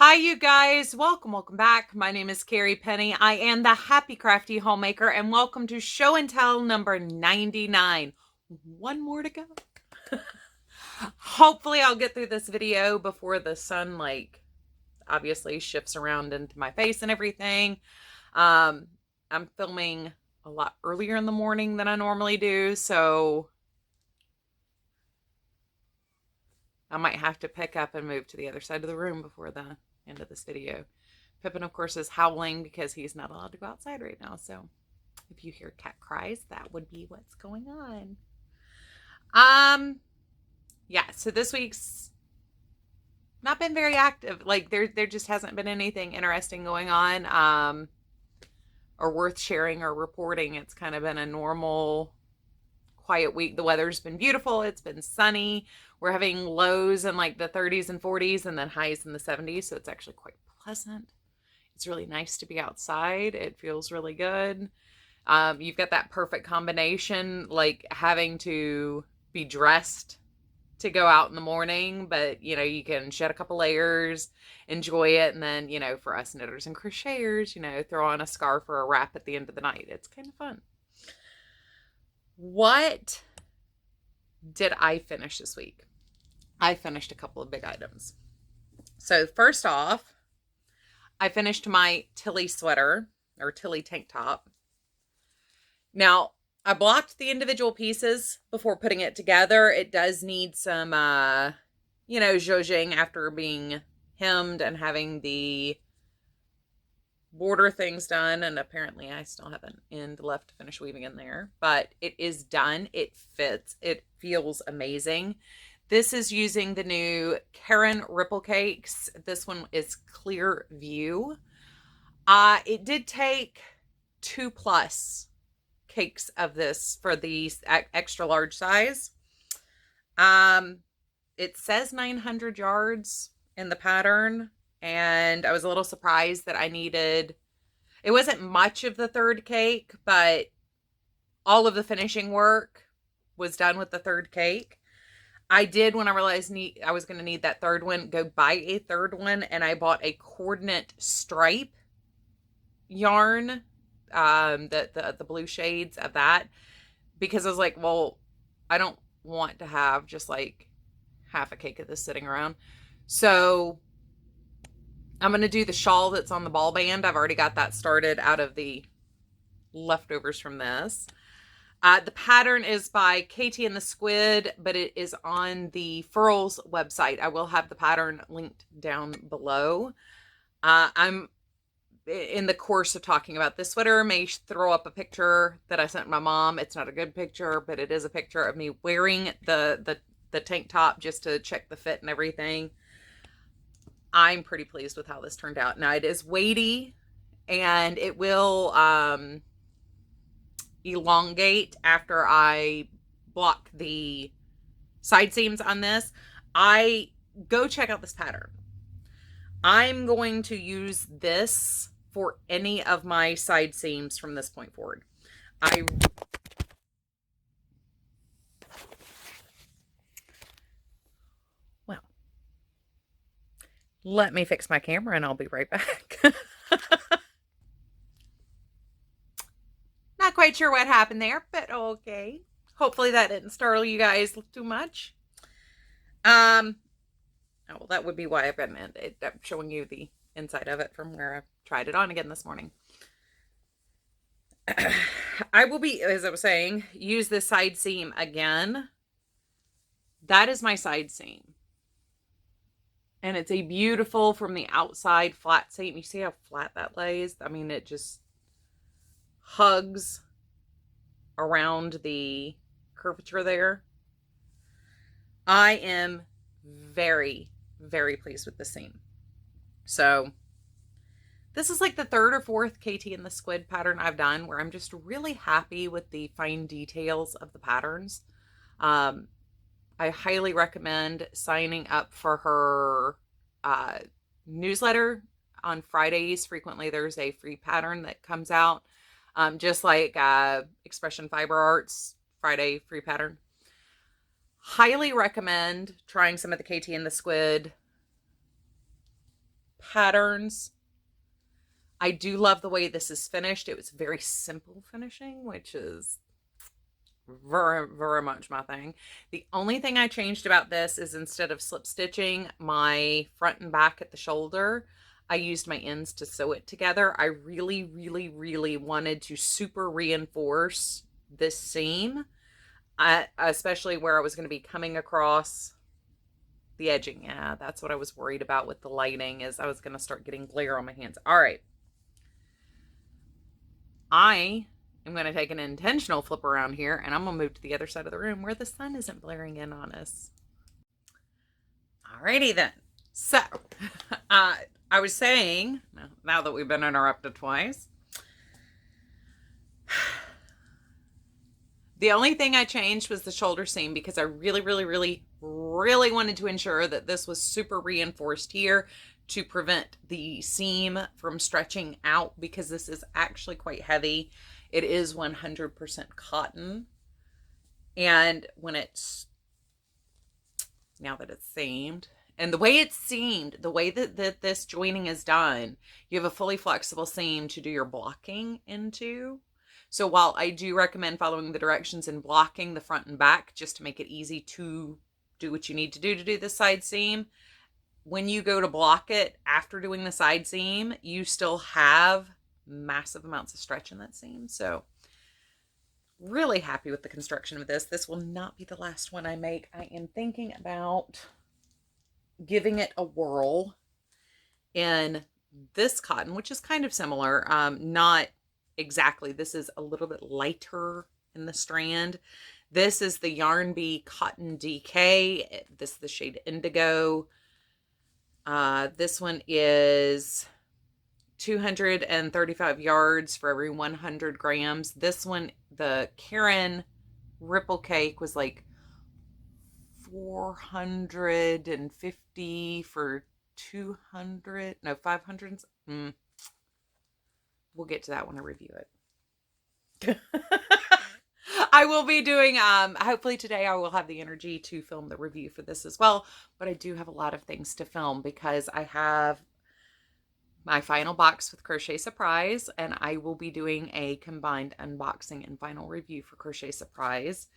Hi, you guys. Welcome back. My name is Carrie Penny. I am the Happy Crafty Homemaker, and welcome to Show and Tell number 99. One more to go. Hopefully, I'll get through this video before the sun, obviously shifts around into my face and everything. I'm filming a lot earlier in the morning than I normally do, so I might have to pick up and move to the other side of the room before the end of this video. Pippin, of course, is howling because he's not allowed to go outside right now. So if you hear cat cries, that would be what's going on. Yeah, so this week's not been very active. Like there just hasn't been anything interesting going on, or worth sharing or reporting. It's kind of been a normal quiet week. The weather's been beautiful. It's been sunny. We're having lows in like the 30s and 40s and then highs in the 70s. So it's actually quite pleasant. It's really nice to be outside. It feels really good. You've got that perfect combination, like having to be dressed to go out in the morning, but you can shed a couple layers, enjoy it. And then, for us knitters and crocheters, throw on a scarf or a wrap at the end of the night. It's kind of fun. What did I finish this week? I finished a couple of big items. So first off, I finished my Tilly sweater or Tilly tank top. Now, I blocked the individual pieces before putting it together. It does need some, zhuzhing after being hemmed and having the border things done, and apparently I still have an end left to finish weaving in there, but it is done. It fits. It feels amazing. This is using the new Karen Ripple Cakes. This one is Clear View. It did take 2+ cakes of this for the extra large size. It says 900 yards in the pattern, and I was a little surprised that it wasn't much of the third cake, but all of the finishing work was done with the third cake. I did, when I realized I was going to need that third one, go buy a third one, and I bought a coordinate stripe yarn, the blue shades of that, because I was like, well, I don't want to have just like half a cake of this sitting around. So I'm going to do the shawl that's on the ball band. I've already got that started out of the leftovers from this. The pattern is by Katie and the Squid, but it is on the Furls website. I will have the pattern linked down below. I'm in the course of talking about this sweater, may throw up a picture that I sent my mom. It's not a good picture, but it is a picture of me wearing the tank top just to check the fit and everything. I'm pretty pleased with how this turned out. Now, it is weighty, and it will elongate after I block the side seams on this. Go check out this pattern. I'm going to use this for any of my side seams from this point forward. Well, let me fix my camera and I'll be right back. Not quite sure what happened there, but okay. Hopefully that didn't startle you guys too much. Oh, well, that would be why I've been showing you the inside of it from where I tried it on again this morning. I will be, as I was saying, use this side seam again. That is my side seam. And it's a beautiful from the outside flat seam. You see how flat that lays? I mean, it just hugs around the curvature there. I am very, very pleased with the seam. So this is like the third or fourth Katie and the Squid pattern I've done where I'm just really happy with the fine details of the patterns. I highly recommend signing up for her newsletter on Fridays. Frequently there's a free pattern that comes out, just like Expression Fiber Arts Friday free pattern. Highly recommend trying some of the Katie and the Squid patterns. I do love the way this is finished. It was very simple finishing, which is very, very much my thing. The only thing I changed about this is instead of slip stitching my front and back at the shoulder, I used my ends to sew it together. I really, really, really wanted to super reinforce this seam, especially where I was going to be coming across the edging. Yeah, that's what I was worried about with the lighting, is I was going to start getting glare on my hands. All right. I am going to take an intentional flip around here, and I'm going to move to the other side of the room where the sun isn't blaring in on us. Alrighty then. So, I was saying, now that we've been interrupted twice, the only thing I changed was the shoulder seam, because I really, really, really, really wanted to ensure that this was super reinforced here to prevent the seam from stretching out, because this is actually quite heavy. It is 100% cotton. And when it's, now that it's seamed, and the way it's seamed, the way that this joining is done, you have a fully flexible seam to do your blocking into. So while I do recommend following the directions and blocking the front and back just to make it easy to do what you need to do the side seam, when you go to block it after doing the side seam, you still have massive amounts of stretch in that seam. So really happy with the construction of this. This will not be the last one I make. I am thinking about giving it a whirl in this cotton, which is kind of similar. Not exactly. This is a little bit lighter in the strand. This is the Yarn Bee Cotton DK. This is the shade Indigo. This one is 235 yards for every 100 grams. This one, the Karen Ripple Cake, was like 450 for 200, no, 500. We'll get to that when I review it. I will be doing, hopefully today I will have the energy to film the review for this as well, but I do have a lot of things to film because I have my final box with Crochet Surprise, and I will be doing a combined unboxing and final review for Crochet Surprise.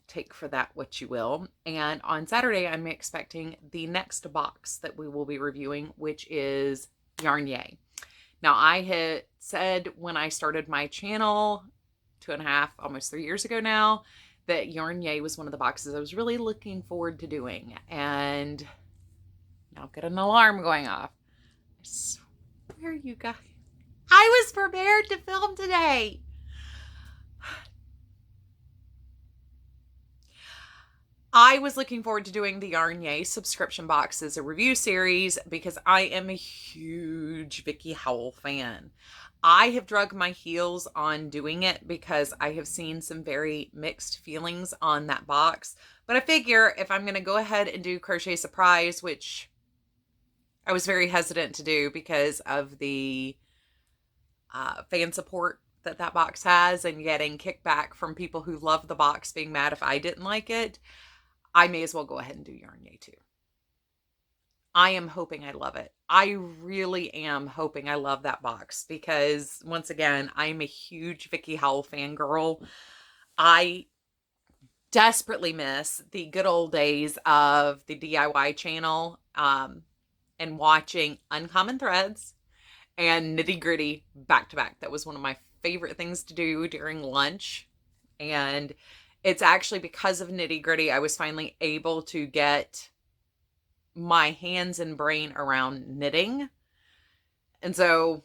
Take for that what you will. And on Saturday, I'm expecting the next box that we will be reviewing, which is Yarn Yay. Now, I had said when I started my channel 2.5, almost 3 years ago now, that Yarn Yay was one of the boxes I was really looking forward to doing. And now I've got an alarm going off. I swear, you guys, I was prepared to film today. I was looking forward to doing the Yarn Yay subscription box as a review series because I am a huge Vicky Howell fan. I have drug my heels on doing it because I have seen some very mixed feelings on that box. But I figure if I'm going to go ahead and do Crochet Surprise, which I was very hesitant to do because of the fan support that box has and getting kickback from people who love the box being mad if I didn't like it, I may as well go ahead and do Yarn Yay too. I am hoping I love it. I really am hoping I love that box because, once again, I'm a huge Vicky Howell fangirl. I desperately miss the good old days of the DIY channel and watching Uncommon Threads and Nitty Gritty back to back. That was one of my favorite things to do during lunch. And it's actually because of Nitty Gritty I was finally able to get my hands and brain around knitting. And so,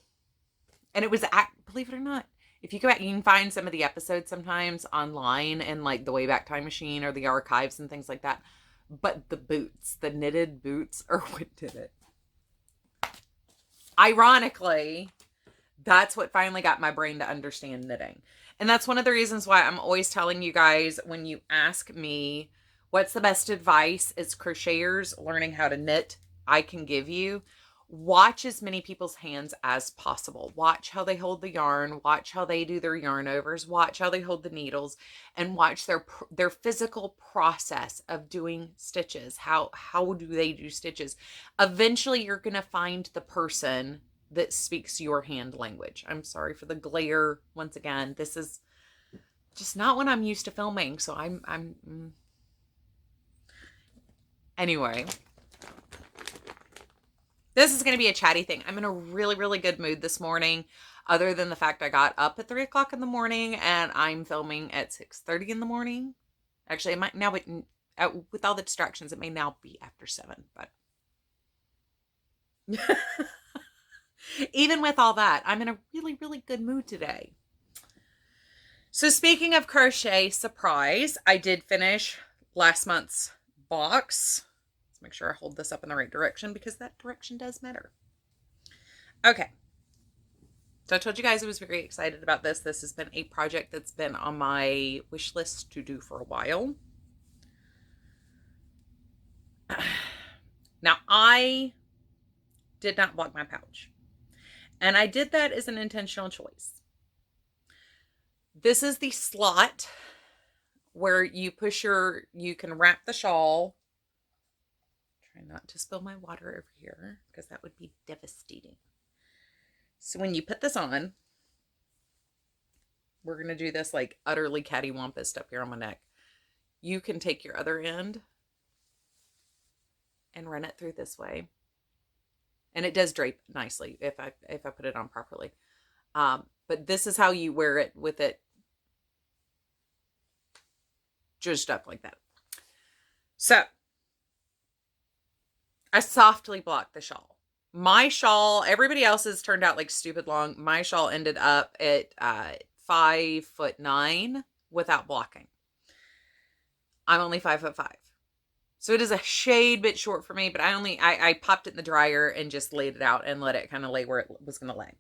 and it was, believe it or not, if you go back, you can find some of the episodes sometimes online in like the Wayback Time Machine or the archives and things like that. But the boots, the knitted boots are what did it. Ironically, that's what finally got my brain to understand knitting. And that's one of the reasons why I'm always telling you guys, when you ask me what's the best advice as crocheters learning how to knit I can give you, Watch as many people's hands as possible. Watch how they hold the yarn, watch how they do their yarn overs, watch how they hold the needles, and watch their physical process of doing stitches. How do they do stitches? Eventually you're going to find the person that speaks your hand language. I'm sorry for the glare once again. This is just not what I'm used to filming, so anyway. This is going to be a chatty thing. I'm in a really, really good mood this morning, other than the fact I got up at 3 o'clock in the morning and I'm filming at 6:30 in the morning. Actually, it might now be, with all the distractions, it may now be after 7, but even with all that, I'm in a really, really good mood today. So speaking of crochet, surprise, I did finish last month's box. Make sure I hold this up in the right direction because that direction does matter. Okay. So I told you guys I was very excited about this. This has been a project that's been on my wish list to do for a while. Now, I did not block my pouch. And I did that as an intentional choice. This is the slot where you you can wrap the shawl. Try not to spill my water over here because that would be devastating. So when you put this on, we're going to do this like utterly cattywampus up here on my neck. You can take your other end and run it through this way. And it does drape nicely if I put it on properly. But this is how you wear it with it judged up like that. So I softly blocked the shawl. My shawl, everybody else's turned out like stupid long. My shawl ended up at 5'9" without blocking. I'm only 5'5". So it is a shade bit short for me, but I popped it in the dryer and just laid it out and let it kind of lay where it was going to lay.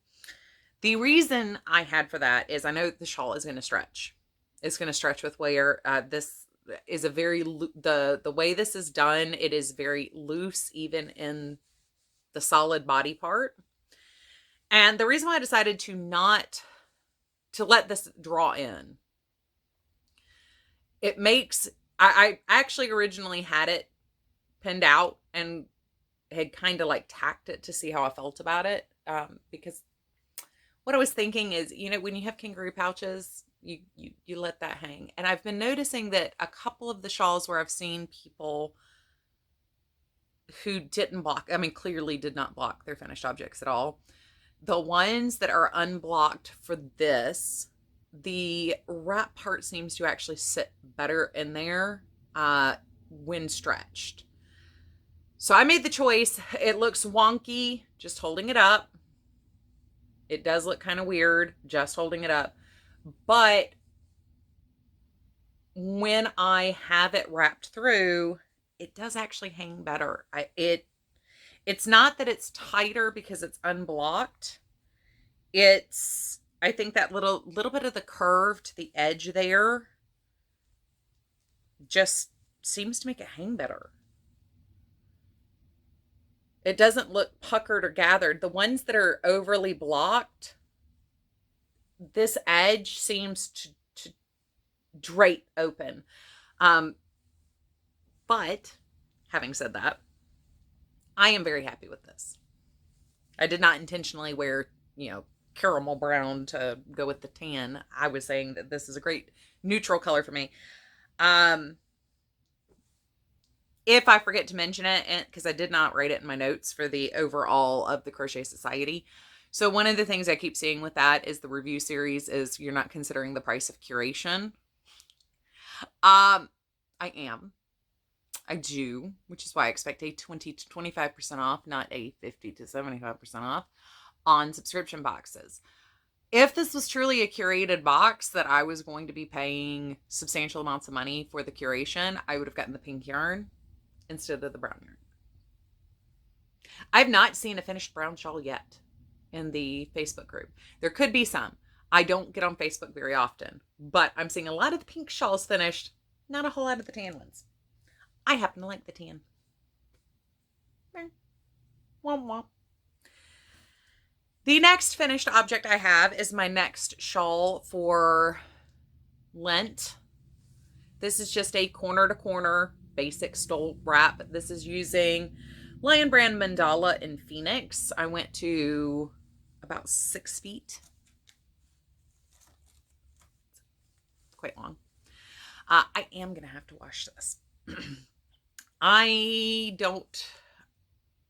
The reason I had for that is I know the shawl is going to stretch. It's going to stretch with wear. This is a very, the way this is done, it is very loose even in the solid body part. And the reason why I decided to let this draw in, it makes, I actually originally had it pinned out and had kind of like tacked it to see how I felt about it. Because what I was thinking is, you know, when you have kangaroo pouches, you let that hang. And I've been noticing that a couple of the shawls where I've seen people who didn't block, I mean, clearly did not block their finished objects at all. The ones that are unblocked for this, the wrap part seems to actually sit better in there when stretched. So I made the choice. It looks wonky just holding it up. It does look kind of weird just holding it up. But when I have it wrapped through, it does actually hang better. It's not that it's tighter because it's unblocked. It's, I think that little bit of the curve to the edge there just seems to make it hang better. It doesn't look puckered or gathered. The ones that are overly blocked, this edge seems to drape open. But having said that, I am very happy with this. I did not intentionally wear, you know, caramel brown to go with the tan. I was saying that this is a great neutral color for me. If I forget to mention it, because I did not write it in my notes for the overall of the Crochet Society. So one of the things I keep seeing with that is the review series is you're not considering the price of curation. I am. I do, which is why I expect a 20 to 25% off, not a 50 to 75% off on subscription boxes. If this was truly a curated box that I was going to be paying substantial amounts of money for the curation, I would have gotten the pink yarn instead of the brown yarn. I've not seen a finished brown shawl yet in the Facebook group. There could be some. I don't get on Facebook very often, but I'm seeing a lot of the pink shawls finished, not a whole lot of the tan ones. I happen to like the tan. Womp womp. The next finished object I have is my next shawl for Lent. This is just a corner to corner basic stole wrap. This is using Lion Brand Mandala in Phoenix. I went to about 6 feet. Quite long. I am going to have to wash this. I don't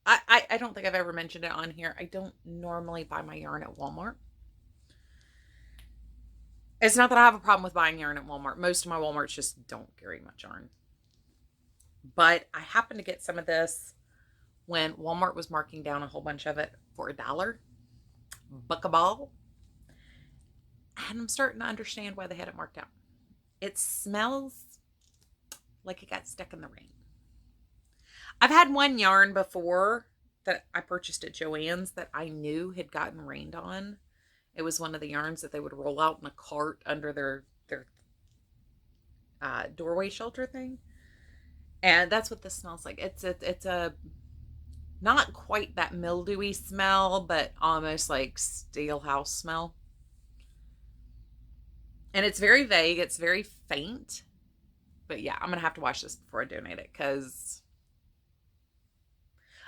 think I've ever mentioned it on here. I don't normally buy my yarn at Walmart. It's not that I have a problem with buying yarn at Walmart. Most of my Walmarts just don't carry much yarn. But I happened to get some of this when Walmart was marking down a whole bunch of it for $1. Buck a ball. And I'm starting to understand why they had it marked down. It smells like it got stuck in the rain. I've had one yarn before that I purchased at Joann's that I knew had gotten rained on. It was one of the yarns that they would roll out in a cart under their doorway shelter thing. And that's what this smells like. It's a not quite that mildewy smell, but almost like stale house smell. And it's very vague. It's very faint. But yeah, I'm going to have to wash this before I donate it because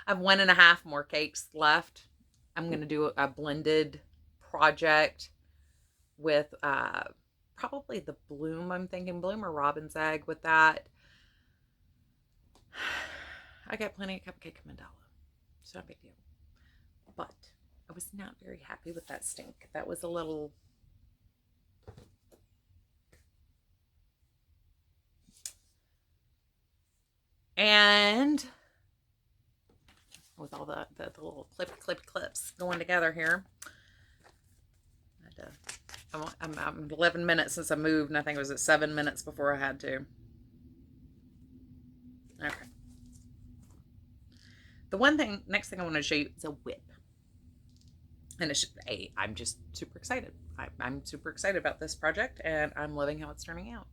I have 1.5 more cakes left. I'm going to do a blended project with probably the Bloom. I'm thinking Bloom or Robin's Egg with that. I got plenty of cupcake mandala. It's not a big deal. But I was not very happy with that stink. That was a little... And with all the little clips going together here, I'm 11 minutes since I moved, and I think it was at 7 minutes before I had to. Okay. The next thing I want to show you is a WIP. And it's just, I'm just super excited. I'm super excited about this project, and I'm loving how it's turning out.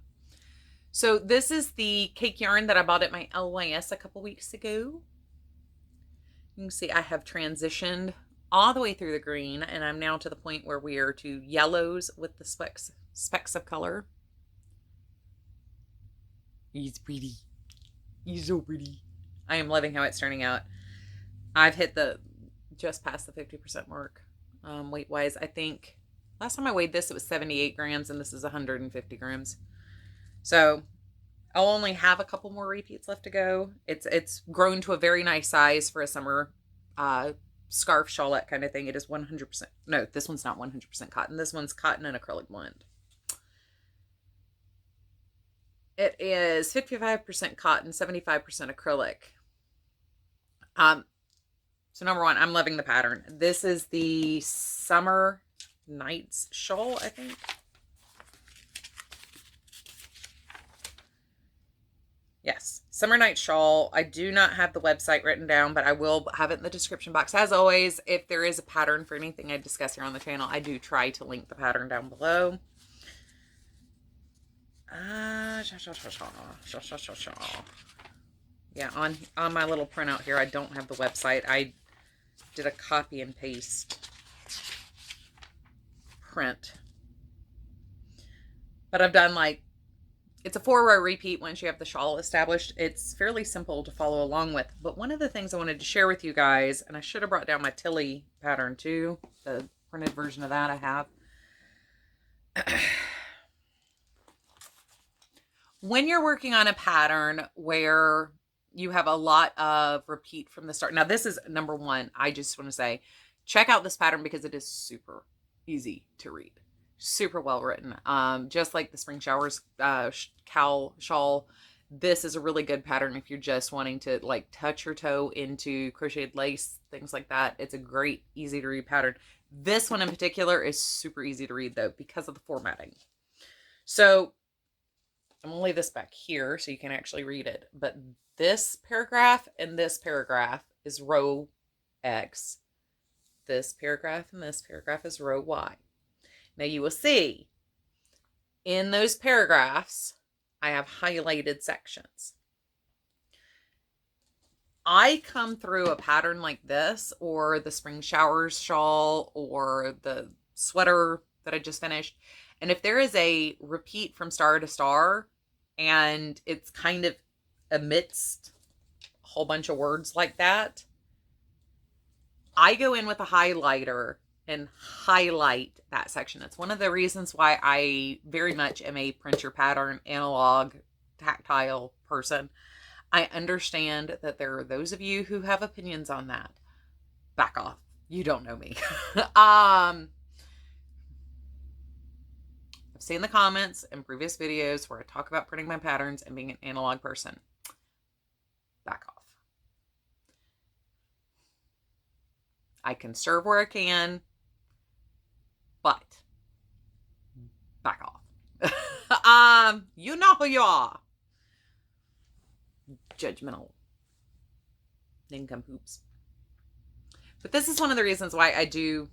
So this is the cake yarn that I bought at my LYS a couple weeks ago. You can see I have transitioned all the way through the green, and I'm now to the point where we are to yellows with the specks of color. He's pretty. He's so pretty. I am loving how it's turning out. I've hit just past the 50% mark weight-wise. I think last time I weighed this, it was 78 grams, and this is 150 grams. So I'll only have a couple more repeats left to go. It's grown to a very nice size for a summer scarf shawlette kind of thing. It is 100%. No, this one's not 100% cotton. This one's cotton and acrylic blend. It is 55% cotton, 75% acrylic. So number one, I'm loving the pattern. This is the Summer Nights shawl, I think. Yes, Summer Night Shawl. I do not have the website written down, but I will have it in the description box. As always, if there is a pattern for anything I discuss here on the channel, I do try to link the pattern down below. Yeah, on my little printout here, I don't have the website. I did a copy and paste print. But I've done like, it's a 4-row repeat once you have the shawl established. It's fairly simple to follow along with. But one of the things I wanted to share with you guys, and I should have brought down my Tilly pattern too, the printed version of that I have. When you're working on a pattern where you have a lot of repeat from the start. Now this is number one. I just want to say, check out this pattern because it is super easy to read. Super well written. Just like the Spring Showers cowl shawl, this is a really good pattern if you're just wanting to like touch your toe into crocheted lace, things like that. It's a great, easy to read pattern. This one in particular is super easy to read though because of the formatting. So I'm gonna lay this back here so you can actually read it. But this paragraph and this paragraph is row X. This paragraph and this paragraph is row Y. Now you will see in those paragraphs, I have highlighted sections. I come through a pattern like this, or the spring showers shawl, or the sweater that I just finished, and if there is a repeat from star to star and it's kind of amidst a whole bunch of words like that, I go in with a highlighter and highlight that section. It's one of the reasons why I very much am a print your pattern, analog, tactile person. I understand that there are those of you who have opinions on that. Back off. You don't know me. I've seen the comments in previous videos where I talk about printing my patterns and being an analog person. Back off. I can serve where I can, but back off. You know who you are. Judgmental nincompoops. But this is one of the reasons why I do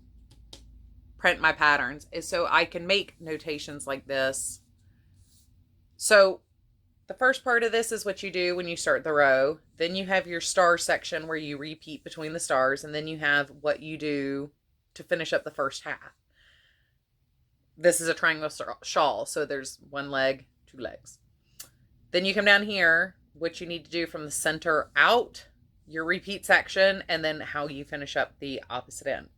print my patterns, is so I can make notations like this. So the first part of this is what you do when you start the row. Then you have your star section where you repeat between the stars, and then you have what you do to finish up the first half. This is a triangle shawl, so there's one leg, two legs. Then you come down here, what you need to do from the center out, your repeat section, and then how you finish up the opposite end.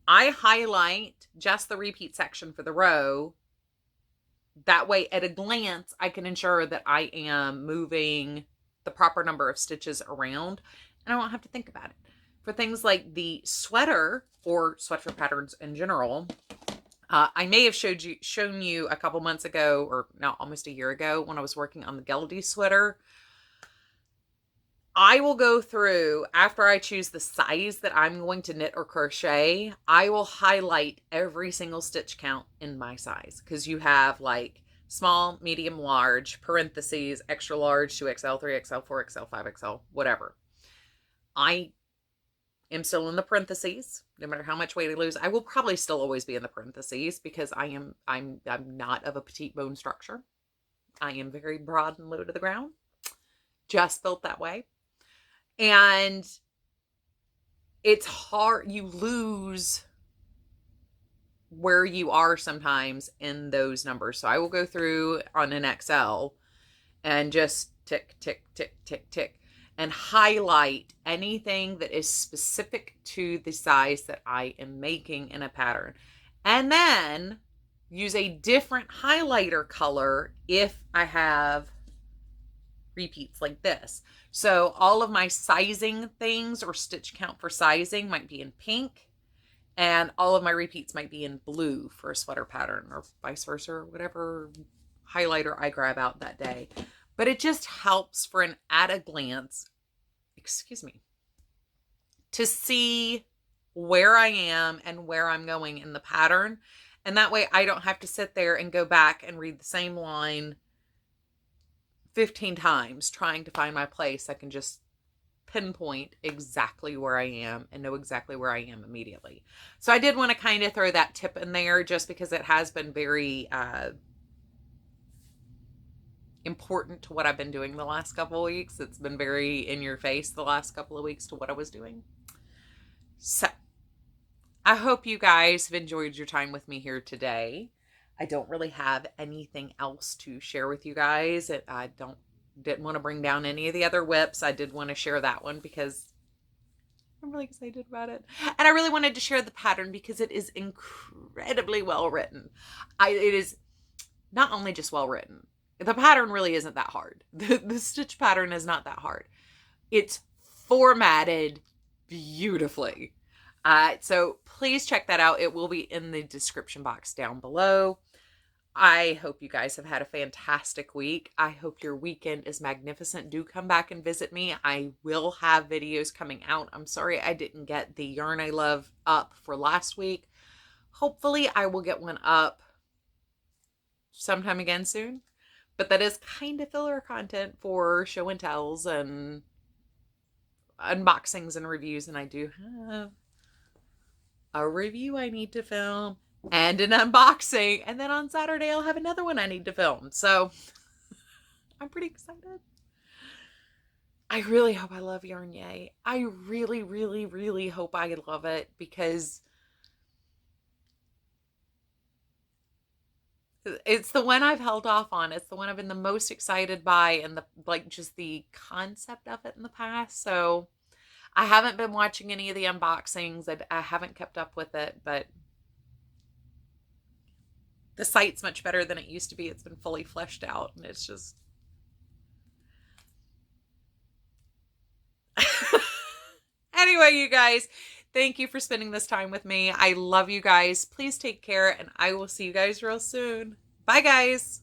I highlight just the repeat section for the row. That way, at a glance, I can ensure that I am moving the proper number of stitches around, and I won't have to think about it. For things like the sweater or sweater patterns in general, I may have shown you a couple months ago, or now almost a year ago, when I was working on the Geldy sweater. I will go through, after I choose the size that I'm going to knit or crochet, I will highlight every single stitch count in my size, because you have like small, medium, large, parentheses, extra large, 2XL, 3XL, 4XL, 5XL, whatever. I am still in the parentheses. No matter how much weight I lose, I will probably still always be in the parentheses, because I'm not of a petite bone structure. I am very broad and low to the ground. Just built that way. And it's hard. You lose where you are sometimes in those numbers. So I will go through on an XL and just tick, tick, tick, tick, tick, and highlight anything that is specific to the size that I am making in a pattern. And then use a different highlighter color if I have repeats like this. So all of my sizing things or stitch count for sizing might be in pink, and all of my repeats might be in blue for a sweater pattern, or vice versa, or whatever highlighter I grab out that day. But it just helps for an at a glance, to see where I am and where I'm going in the pattern. And that way I don't have to sit there and go back and read the same line 15 times trying to find my place. I can just pinpoint exactly where I am and know exactly where I am immediately. So I did want to kind of throw that tip in there, just because it has been very important to what I've been doing the last couple of weeks. It's been very in your face the last couple of weeks to what I was doing. So I hope you guys have enjoyed your time with me here today. I don't really have anything else to share with you guys. I didn't want to bring down any of the other WIPs. I did want to share that one because I'm really excited about it. And I really wanted to share the pattern because it is incredibly well written. It is not only just well written. The pattern really isn't that hard. The stitch pattern is not that hard. It's formatted beautifully. So please check that out. It will be in the description box down below. I hope you guys have had a fantastic week. I hope your weekend is magnificent. Do come back and visit me. I will have videos coming out. I'm sorry I didn't get the Yarn I Love up for last week. Hopefully I will get one up sometime again soon. But that is kind of filler content for show and tells and unboxings and reviews. And I do have a review I need to film and an unboxing, and then on Saturday I'll have another one I need to film. So I'm pretty excited. I really hope I love Yarn Yay. I really, really, really hope I love it, because it's the one I've held off on. It's the one I've been the most excited by, and the like, just the concept of it in the past. So I haven't been watching any of the unboxings. I haven't kept up with it, but the site's much better than it used to be. It's been fully fleshed out, and it's just anyway, you guys, thank you for spending this time with me. I love you guys. Please take care, and I will see you guys real soon. Bye, guys.